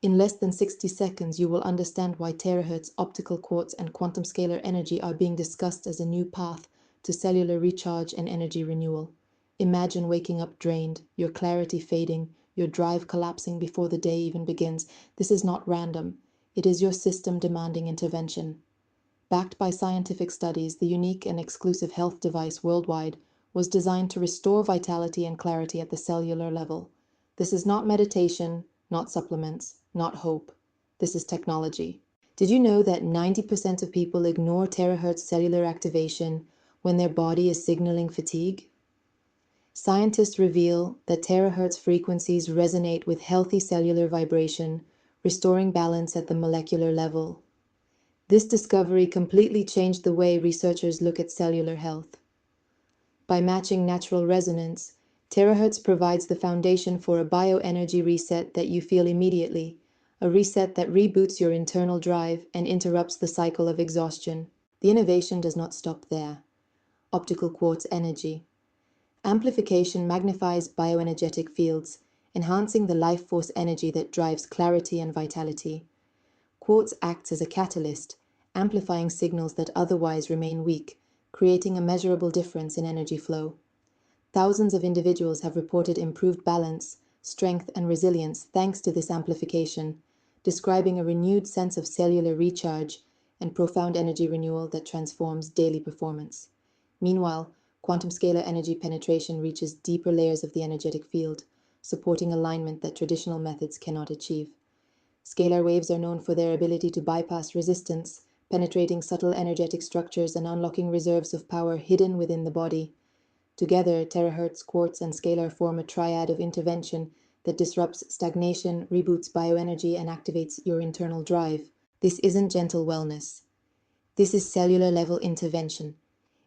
In less than 60 seconds, you will understand why Terahertz Optical Quartz and Quantum Scalar Energy are being discussed as a new path to cellular recharge and energy renewal. Imagine waking up drained, your clarity fading, your drive collapsing before the day even begins. This is not random. It is your system demanding intervention. Backed by scientific studies, the unique and exclusive health device worldwide was designed to restore vitality and clarity at the cellular level. This is not meditation, not supplements, not hope. This is technology. Did you know that 90% of people ignore terahertz cellular activation when their body is signaling fatigue? Scientists reveal that terahertz frequencies resonate with healthy cellular vibration, restoring balance at the molecular level. This discovery completely changed the way researchers look at cellular health. By matching natural resonance, terahertz provides the foundation for a bioenergy reset that you feel immediately, a reset that reboots your internal drive and interrupts the cycle of exhaustion. The innovation does not stop there. Optical Quartz Energy Amplification magnifies bioenergetic fields, enhancing the life force energy that drives clarity and vitality. Quartz acts as a catalyst, amplifying signals that otherwise remain weak, creating a measurable difference in energy flow. Thousands of individuals have reported improved balance, strength, and resilience thanks to this amplification, describing a renewed sense of cellular recharge and profound energy renewal that transforms daily performance. Meanwhile, quantum scalar energy penetration reaches deeper layers of the energetic field, supporting alignment that traditional methods cannot achieve. Scalar waves are known for their ability to bypass resistance, penetrating subtle energetic structures and unlocking reserves of power hidden within the body. Together, terahertz, quartz, and scalar form a triad of intervention that disrupts stagnation, reboots bioenergy, and activates your internal drive. This isn't gentle wellness. This is cellular-level intervention.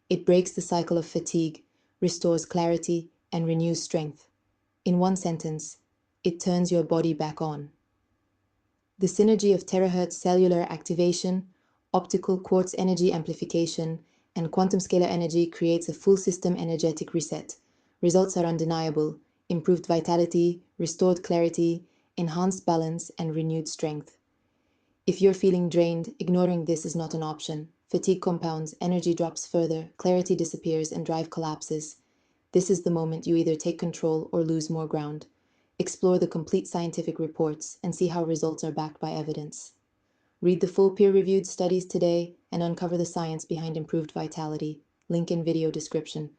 It breaks the cycle of fatigue, restores clarity, and renews strength. In one sentence, it turns your body back on. The synergy of Terahertz Cellular Activation, Optical Quartz Energy Amplification, and Quantum Scalar Energy creates a full system energetic reset. Results are undeniable: improved vitality, restored clarity, enhanced balance, and renewed strength. If you're feeling drained, ignoring this is not an option. Fatigue compounds, energy drops further, clarity disappears, and drive collapses. This is the moment you either take control or lose more ground. Explore the complete scientific reports and see how results are backed by evidence. Read the full peer-reviewed studies today and uncover the science behind improved vitality. Link in video description.